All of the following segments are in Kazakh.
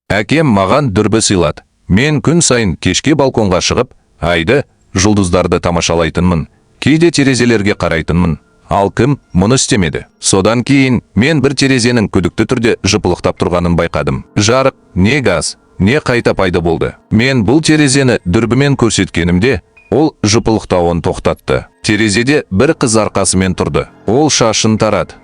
Әкем маған дүрбі сыйлады. Мен күн сайын кешке балконға шығып, айды, жұлдыздарды тамашалайтынмын. Кейде терезелерге қарайтынмын. Ал кім мұны істемеді? Содан кейін мен бір терезенің күдікті түрде жыпылықтап тұрғанын байқадым. Жарық, не газ, не қайта пайда болды. Мен бұл терезені дүрбімен көрсеткенімде, ол жыпылықтауын тоқтатты. Терезеде бір қыз арқасымен тұрды. Ол шашын тарады.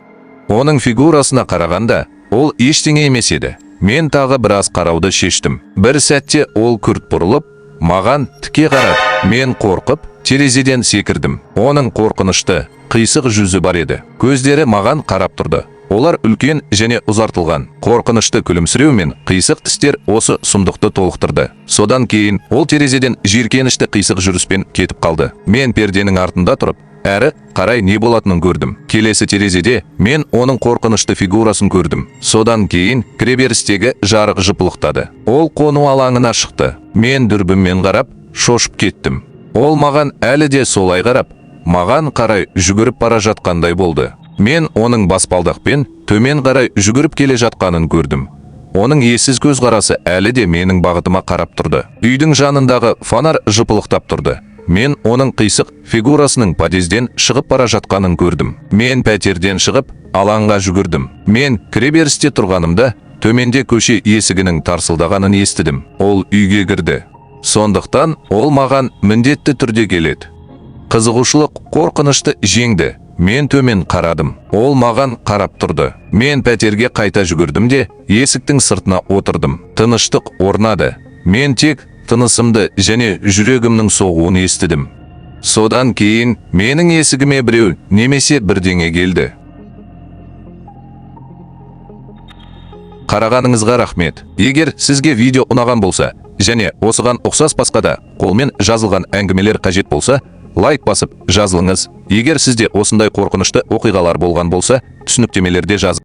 Оның фигурасына қарағанда, ол ештеңе емес еді. Мен тағы біраз қарауды шештім. Бір сәтте ол күрт бұрылып, маған тіке қарады. Мен қорқып, терезеден секірдім. Оның қорқынышты, қисық жүзі бар еді. Көздері маған қарап тұрды. Олар үлкен және ұзартылған. Қорқынышты күлімсіреу мен қисық тістер осы сұмдықты толықтырды. Содан кейін ол терезеден жиіркенішті қисық жүріспен кетіп қалды. Мен перденің артында тұрып, әрі қарай не болатынын көрдім. Келесі терезеде мен оның қорқынышты фигурасын көрдім. Содан кейін кіреберістегі жарық жыпылықтады. Ол қону алаңына шықты. Мен дүрбіммен қарап, шошып кеттім. Ол маған әлі де солай қарап, маған қарай жүгіріп бара жатқандай болды. Мен оның баспалдақпен төмен қарай жүгіріп келе жатқанын көрдім. Оның ессіз көзқарасы әлі де менің бағытыма қарап тұрды. Үйдің жанындағы фонар жыпылықтап тұрды. Мен оның қисық фигурасының подъезден шығып бара жатқанын көрдім. Мен пәтерден шығып, алаңға жүгірдім. Мен кіреберісте тұрғанымда, төменде көше есігінің тарсылдағанын естідім. Ол үйге кірді. Сондықтан ол маған міндетті түрде келеді. Қызығушылық қорқынышты жеңді. Мен төмен қарадым. Ол маған қарап тұрды. Мен пәтерге қайта жүгірдім де, есіктің сыртына отырдым. Тыныштық орнады. Мен тек тынысымды және жүрегімнің соғуын естідім. Содан кейін менің есігіме біреу немесе бірдеңе келді. Қарағаныңызға рахмет. Егер сізге видео ұнаған болса, және осыған ұқсас басқа да қолмен жазылған әңгімелер қажет болса, лайк басып жазылыңыз. Егер сізде осындай қорқынышты оқиғалар болған болса, түсініктемелерде жазыңыз.